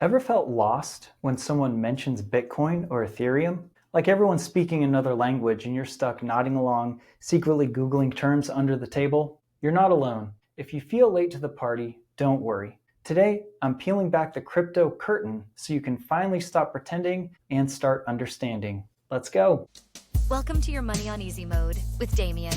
Ever felt lost when someone mentions Bitcoin or Ethereum? Like everyone's speaking another language and you're stuck nodding along, secretly Googling terms under the table? You're not alone. If you feel late to the party, don't worry. Today, I'm peeling back the crypto curtain so you can finally stop pretending and start understanding. Let's go. Welcome to your Money on Easy Mode with Damien.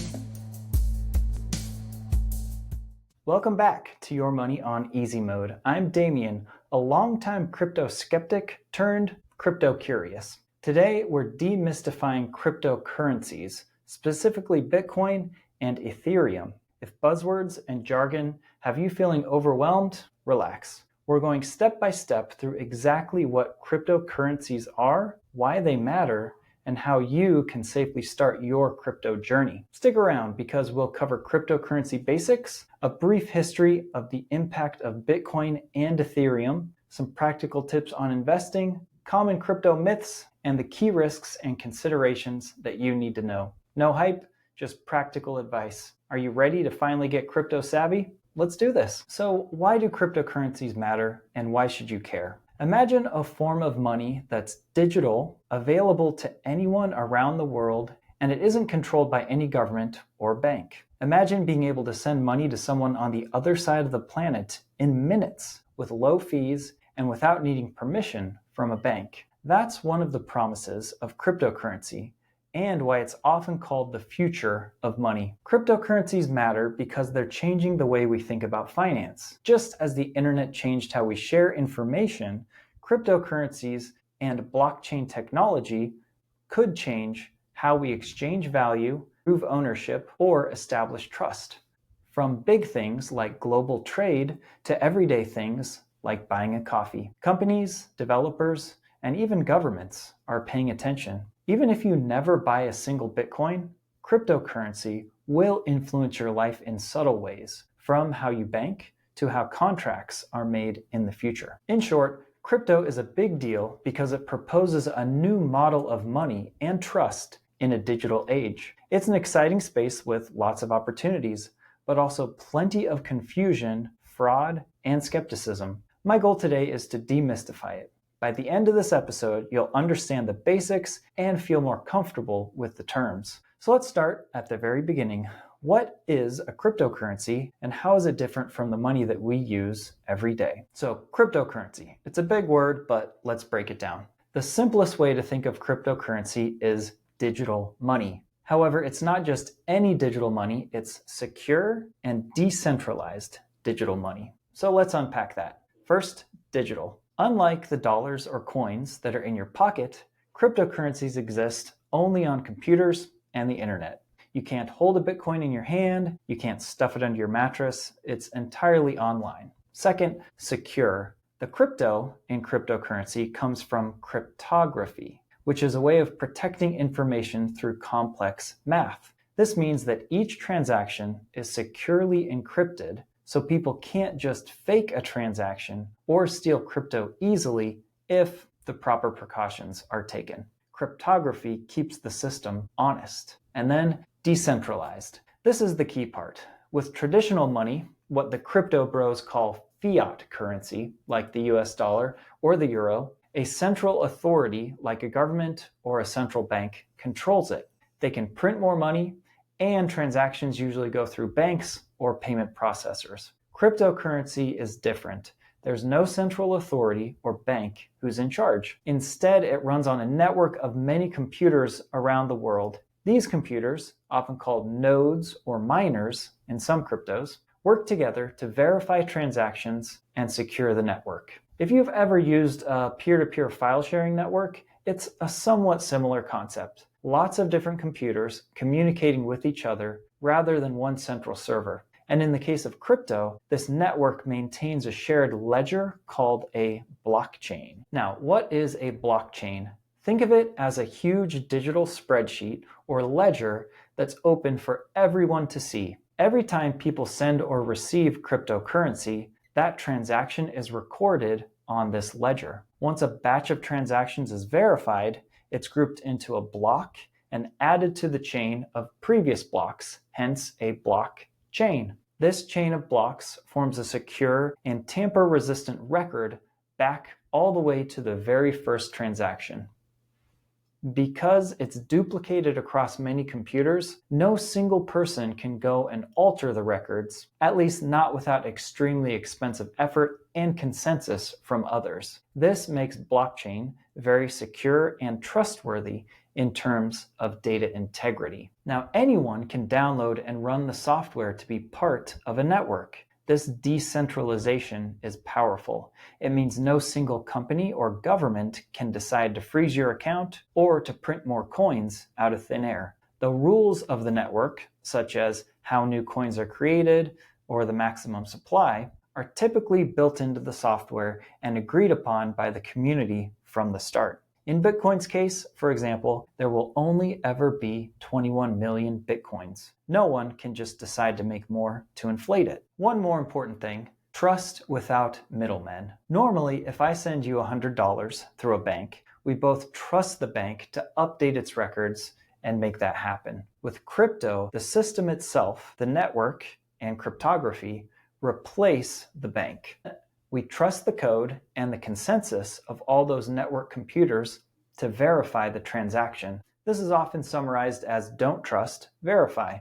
Welcome back to Your Money on Easy Mode. I'm Damien, a longtime crypto skeptic turned crypto curious. Today, we're demystifying cryptocurrencies, specifically Bitcoin and Ethereum. If buzzwords and jargon have you feeling overwhelmed, relax. We're going step by step through exactly what cryptocurrencies are, why they matter, and how you can safely start your crypto journey. Stick around because we'll cover cryptocurrency basics, a brief history of the impact of Bitcoin and Ethereum, some practical tips on investing, common crypto myths, and the key risks and considerations that you need to know. No hype, just practical advice. Are you ready to finally get crypto savvy? Let's do this. So why do cryptocurrencies matter and why should you care? Imagine a form of money that's digital, available to anyone around the world, and it isn't controlled by any government or bank. Imagine being able to send money to someone on the other side of the planet in minutes with low fees and without needing permission from a bank. That's one of the promises of cryptocurrency and why it's often called the future of money. Cryptocurrencies matter because they're changing the way we think about finance. Just as the internet changed how we share information, cryptocurrencies and blockchain technology could change how we exchange value, prove ownership, or establish trust. From big things like global trade to everyday things like buying a coffee. Companies, developers, and even governments are paying attention. Even if you never buy a single Bitcoin, cryptocurrency will influence your life in subtle ways, from how you bank to how contracts are made in the future. In short, crypto is a big deal because it proposes a new model of money and trust in a digital age. It's an exciting space with lots of opportunities, but also plenty of confusion, fraud, and skepticism. My goal today is to demystify it. By the end of this episode, you'll understand the basics and feel more comfortable with the terms. So let's start at the very beginning. What is a cryptocurrency and how is it different from the money that we use every day? So cryptocurrency, it's a big word, but let's break it down. The simplest way to think of cryptocurrency is digital money. However, it's not just any digital money, it's secure and decentralized digital money. So let's unpack that. First, digital. Unlike the dollars or coins that are in your pocket, cryptocurrencies exist only on computers and the internet. You can't hold a Bitcoin in your hand, you can't stuff it under your mattress, it's entirely online. Second, secure. The crypto in cryptocurrency comes from cryptography, which is a way of protecting information through complex math. This means that each transaction is securely encrypted, so people can't just fake a transaction or steal crypto easily if the proper precautions are taken. Cryptography keeps the system honest. And then decentralized. This is the key part. With traditional money, what the crypto bros call fiat currency, like the US dollar or the euro, a central authority like a government or a central bank controls it. They can print more money, and transactions usually go through banks or payment processors. Cryptocurrency is different. There's no central authority or bank who's in charge. Instead, it runs on a network of many computers around the world. These computers, often called nodes or miners in some cryptos, work together to verify transactions and secure the network. If you've ever used a peer-to-peer file sharing network, it's a somewhat similar concept. Lots of different computers communicating with each other rather than one central server. And in the case of crypto, this network maintains a shared ledger called a blockchain. Now, what is a blockchain? Think of it as a huge digital spreadsheet or ledger that's open for everyone to see. Every time people send or receive cryptocurrency, that transaction is recorded on this ledger. Once a batch of transactions is verified, it's grouped into a block and added to the chain of previous blocks, hence a blockchain. This chain of blocks forms a secure and tamper-resistant record back all the way to the very first transaction. Because it's duplicated across many computers, no single person can go and alter the records, at least not without extremely expensive effort and consensus from others. This makes blockchain very secure and trustworthy in terms of data integrity. Now, anyone can download and run the software to be part of a network. This decentralization is powerful. It means no single company or government can decide to freeze your account or to print more coins out of thin air. The rules of the network, such as how new coins are created or the maximum supply, are typically built into the software and agreed upon by the community from the start. In Bitcoin's case, for example, there will only ever be 21 million Bitcoins. No one can just decide to make more to inflate it. One more important thing, trust without middlemen. Normally, if I send you $100 through a bank, we both trust the bank to update its records and make that happen. With crypto, the system itself, the network, and cryptography replace the bank. We trust the code and the consensus of all those network computers to verify the transaction. This is often summarized as don't trust, verify.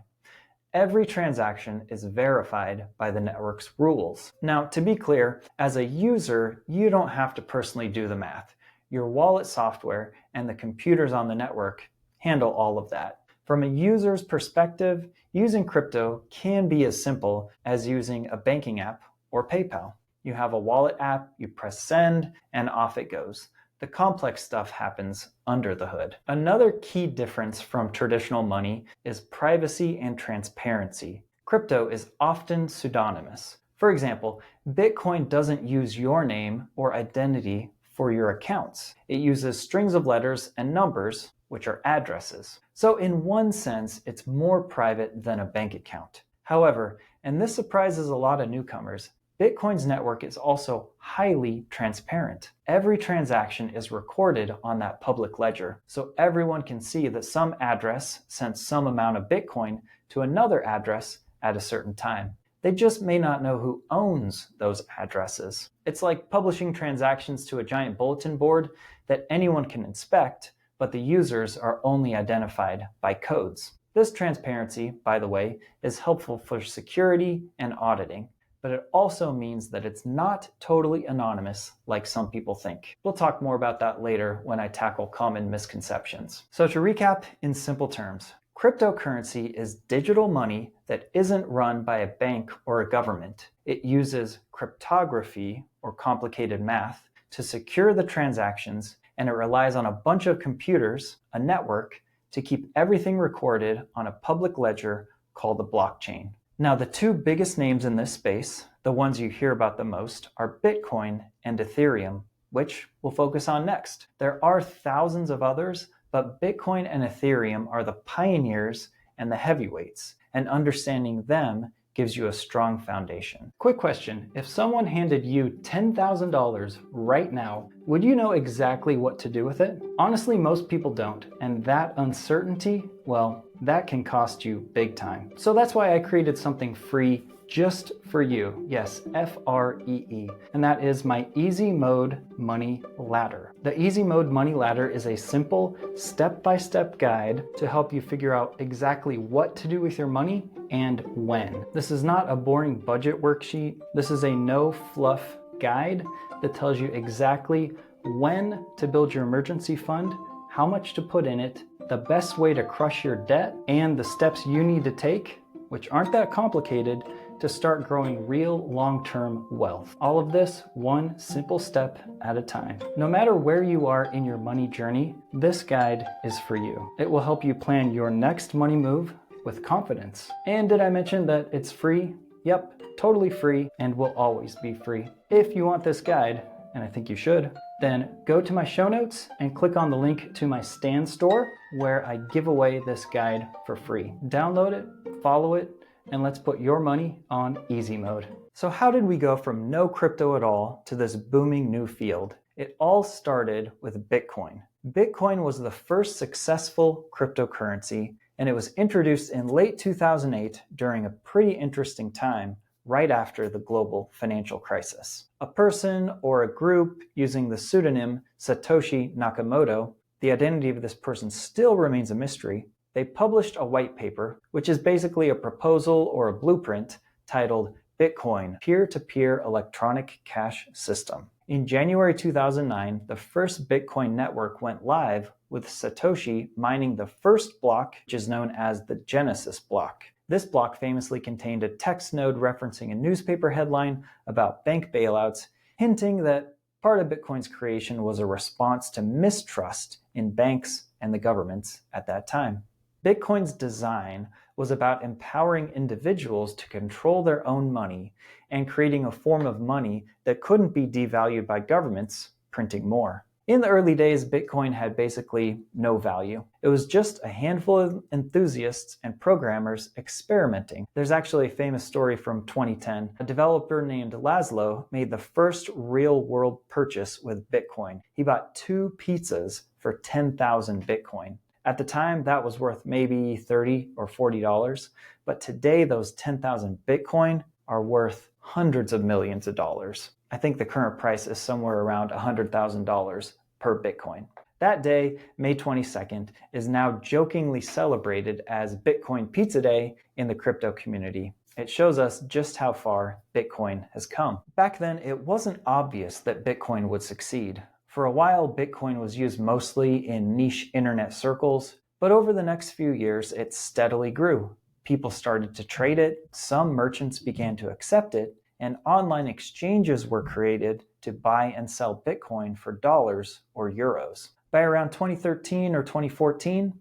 Every transaction is verified by the network's rules. Now, to be clear, as a user, you don't have to personally do the math. Your wallet software and the computers on the network handle all of that. From a user's perspective, using crypto can be as simple as using a banking app or PayPal. You have a wallet app, you press send, and off it goes. The complex stuff happens under the hood. Another key difference from traditional money is privacy and transparency. Crypto is often pseudonymous. For example, Bitcoin doesn't use your name or identity for your accounts. It uses strings of letters and numbers, which are addresses. So in one sense, it's more private than a bank account. However, and this surprises a lot of newcomers, Bitcoin's network is also highly transparent. Every transaction is recorded on that public ledger, so everyone can see that some address sent some amount of Bitcoin to another address at a certain time. They just may not know who owns those addresses. It's like publishing transactions to a giant bulletin board that anyone can inspect, but the users are only identified by codes. This transparency, by the way, is helpful for security and auditing, but it also means that it's not totally anonymous like some people think. We'll talk more about that later when I tackle common misconceptions. So to recap in simple terms, cryptocurrency is digital money that isn't run by a bank or a government. It uses cryptography or complicated math to secure the transactions, and it relies on a bunch of computers, a network, to keep everything recorded on a public ledger called the blockchain. Now, the two biggest names in this space, the ones you hear about the most, are Bitcoin and Ethereum, which we'll focus on next. There are thousands of others, but Bitcoin and Ethereum are the pioneers and the heavyweights, and understanding them gives you a strong foundation. Quick question, if someone handed you $10,000 right now, would you know exactly what to do with it? Honestly, most people don't, and that uncertainty, well, that can cost you big time. So that's why I created something free just for you. Yes, F-R-E-E. And that is my Easy Mode Money Ladder. The Easy Mode Money Ladder is a simple step-by-step guide to help you figure out exactly what to do with your money and when. This is not a boring budget worksheet. This is a no-fluff guide that tells you exactly when to build your emergency fund, how much to put in it, the best way to crush your debt, and the steps you need to take, which aren't that complicated, to start growing real long-term wealth. All of this one simple step at a time. No matter where you are in your money journey, this guide is for you. It will help you plan your next money move with confidence. And did I mention that it's free? Yep, totally free and will always be free. If you want this guide, and I think you should, then go to my show notes and click on the link to my Stan store where I give away this guide for free. Download it, follow it, and let's put your money on easy mode. So how did we go from no crypto at all to this booming new field? It all started with Bitcoin. Bitcoin was the first successful cryptocurrency, and it was introduced in late 2008 during a pretty interesting time right after the global financial crisis. A person or a group using the pseudonym Satoshi Nakamoto, the identity of this person still remains a mystery, they published a white paper, which is basically a proposal or a blueprint titled Bitcoin, Peer-to-Peer Electronic Cash System. In January 2009, the first Bitcoin network went live with Satoshi mining the first block, which is known as the Genesis block. This block famously contained a text node referencing a newspaper headline about bank bailouts, hinting that part of Bitcoin's creation was a response to mistrust in banks and the governments at that time. Bitcoin's design was about empowering individuals to control their own money and creating a form of money that couldn't be devalued by governments printing more. In the early days, Bitcoin had basically no value. It was just a handful of enthusiasts and programmers experimenting. There's actually a famous story from 2010. A developer named Laszlo made the first real-world purchase with Bitcoin. He bought 2 pizzas for 10,000 Bitcoin. At the time, that was worth maybe $30 or $40, but today those 10,000 Bitcoin are worth hundreds of millions of dollars. I think the current price is somewhere around $100,000 per Bitcoin. That day, May 22nd, is now jokingly celebrated as Bitcoin Pizza Day in the crypto community. It shows us just how far Bitcoin has come. Back then, it wasn't obvious that Bitcoin would succeed. For a while, Bitcoin was used mostly in niche internet circles, but over the next few years, it steadily grew. People started to trade it, some merchants began to accept it, and online exchanges were created to buy and sell Bitcoin for dollars or euros. By around 2013 or 2014,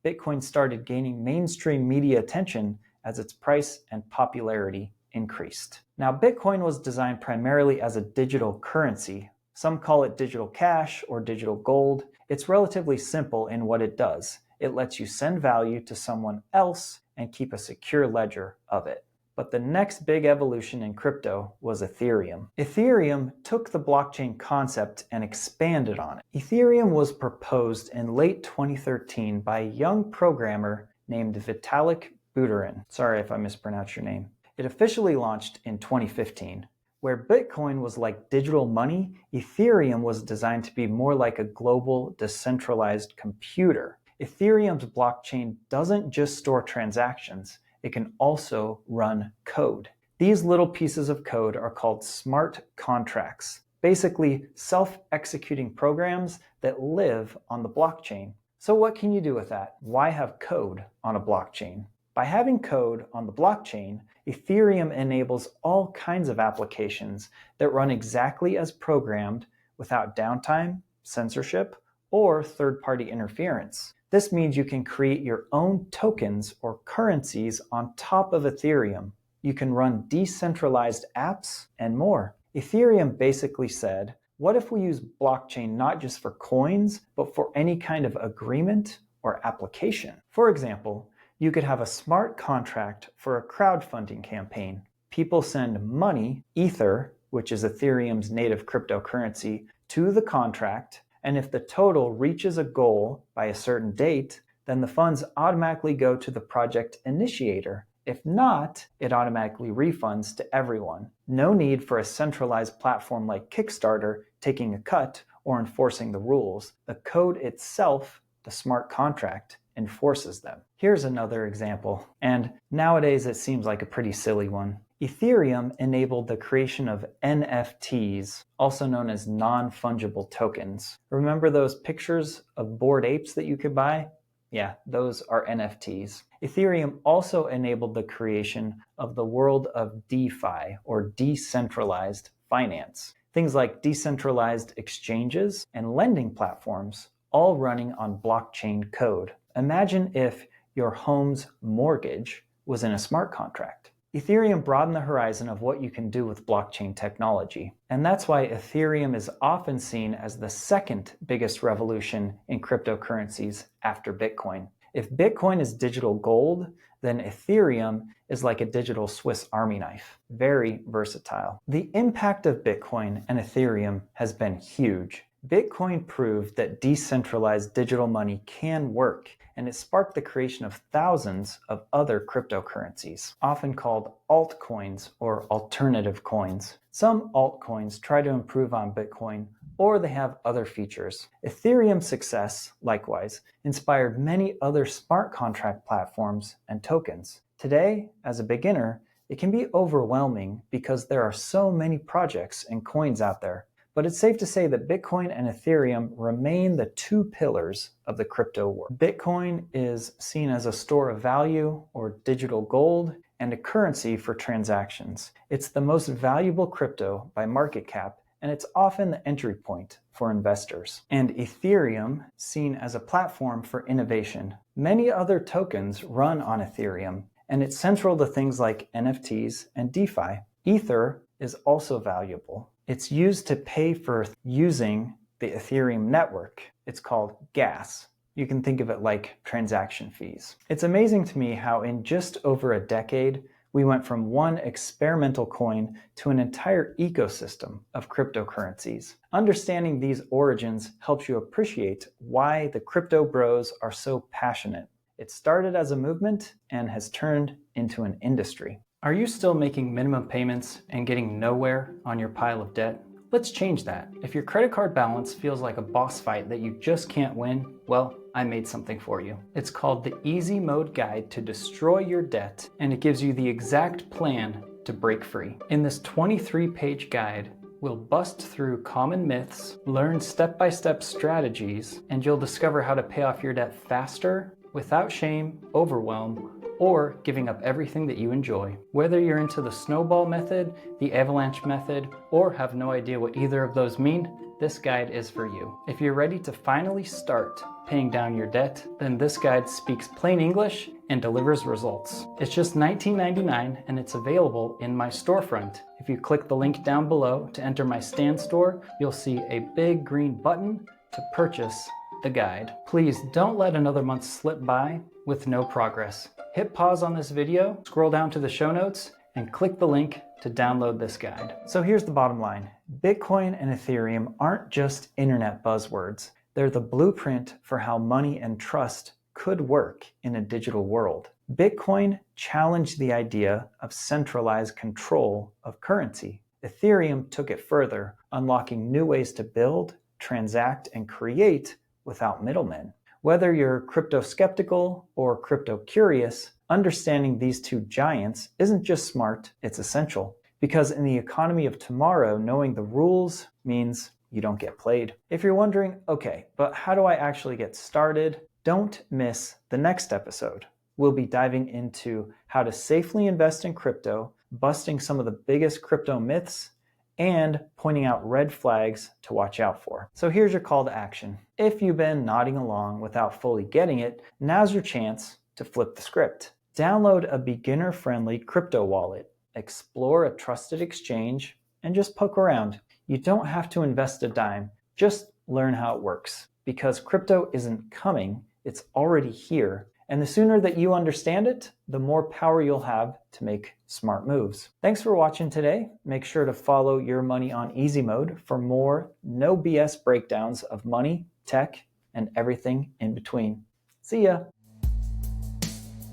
Bitcoin started gaining mainstream media attention as its price and popularity increased. Now, Bitcoin was designed primarily as a digital currency. Some call it digital cash or digital gold. It's relatively simple in what it does. It lets you send value to someone else and keep a secure ledger of it. But the next big evolution in crypto was Ethereum. Ethereum took the blockchain concept and expanded on it. Ethereum was proposed in late 2013 by a young programmer named Vitalik Buterin. Sorry if I mispronounced your name. It officially launched in 2015. Where Bitcoin was like digital money, Ethereum was designed to be more like a global decentralized computer. Ethereum's blockchain doesn't just store transactions, it can also run code. These little pieces of code are called smart contracts, basically self-executing programs that live on the blockchain. So what can you do with that? Why have code on a blockchain? By having code on the blockchain, Ethereum enables all kinds of applications that run exactly as programmed without downtime, censorship, or third-party interference. This means you can create your own tokens or currencies on top of Ethereum. You can run decentralized apps and more. Ethereum basically said, what if we use blockchain not just for coins, but for any kind of agreement or application? For example, you could have a smart contract for a crowdfunding campaign. People send money, Ether, which is Ethereum's native cryptocurrency, to the contract, and if the total reaches a goal by a certain date, then the funds automatically go to the project initiator. If not, it automatically refunds to everyone. No need for a centralized platform like Kickstarter taking a cut or enforcing the rules. The code itself, the smart contract, enforces them. Here's another example, and nowadays it seems like a pretty silly one. Ethereum enabled the creation of NFTs, also known as non-fungible tokens. Remember those pictures of bored apes that you could buy? Yeah, those are NFTs. Ethereum also enabled the creation of the world of DeFi, or decentralized finance. Things like decentralized exchanges and lending platforms, all running on blockchain code. Imagine if your home's mortgage was in a smart contract. Ethereum broadened the horizon of what you can do with blockchain technology. And that's why Ethereum is often seen as the second biggest revolution in cryptocurrencies after Bitcoin. If Bitcoin is digital gold, then Ethereum is like a digital Swiss Army knife. Very versatile. The impact of Bitcoin and Ethereum has been huge. Bitcoin proved that decentralized digital money can work, and it sparked the creation of thousands of other cryptocurrencies, often called altcoins or alternative coins. Some altcoins try to improve on Bitcoin, or they have other features. Ethereum's success, likewise, inspired many other smart contract platforms and tokens. Today, as a beginner, it can be overwhelming because there are so many projects and coins out there. But it's safe to say that Bitcoin and Ethereum remain the two pillars of the crypto world. Bitcoin is seen as a store of value or digital gold and a currency for transactions. It's the most valuable crypto by market cap, and it's often the entry point for investors. And Ethereum, seen as a platform for innovation. Many other tokens run on Ethereum, and it's central to things like NFTs and DeFi. Ether is also valuable. It's used to pay for using the Ethereum network. It's called gas. You can think of it like transaction fees. It's amazing to me how in just over a decade, we went from one experimental coin to an entire ecosystem of cryptocurrencies. Understanding these origins helps you appreciate why the crypto bros are so passionate. It started as a movement and has turned into an industry. Are you still making minimum payments and getting nowhere on your pile of debt? Let's change that. If your credit card balance feels like a boss fight that you just can't win, well, I made something for you. It's called the Easy Mode Guide to Destroy Your Debt, and it gives you the exact plan to break free. In this 23-page guide, we'll bust through common myths, learn step-by-step strategies, and you'll discover how to pay off your debt faster, without shame, overwhelm, or giving up everything that you enjoy. Whether you're into the snowball method, the avalanche method, or have no idea what either of those mean, this guide is for you. If you're ready to finally start paying down your debt, then this guide speaks plain English and delivers results. It's just $19.99 and it's available in my storefront. If you click the link down below to enter my Stand store, you'll see a big green button to purchase the guide. Please don't let another month slip by with no progress. Hit pause on this video, scroll down to the show notes, and click the link to download this guide. So here's the bottom line. Bitcoin and Ethereum aren't just internet buzzwords. They're the blueprint for how money and trust could work in a digital world. Bitcoin challenged the idea of centralized control of currency. Ethereum took it further, unlocking new ways to build, transact, and create without middlemen. Whether you're crypto skeptical or crypto curious, understanding these two giants isn't just smart, it's essential. Because in the economy of tomorrow, knowing the rules means you don't get played. If you're wondering, okay, but how do I actually get started? Don't miss the next episode. We'll be diving into how to safely invest in crypto, busting some of the biggest crypto myths, and pointing out red flags to watch out for. So here's your call to action. If you've been nodding along without fully getting it, now's your chance to flip the script. Download a beginner-friendly crypto wallet, explore a trusted exchange, and just poke around. You don't have to invest a dime, just learn how it works. Because crypto isn't coming, it's already here. And the sooner that you understand it, the more power you'll have to make smart moves. Thanks for watching today. Make sure to follow Your Money on Easy Mode for more no BS breakdowns of money, tech, and everything in between. See ya.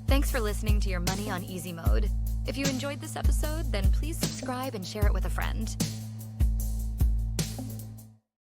Thanks for listening to Your Money on Easy Mode. If you enjoyed this episode, then please subscribe and share it with a friend.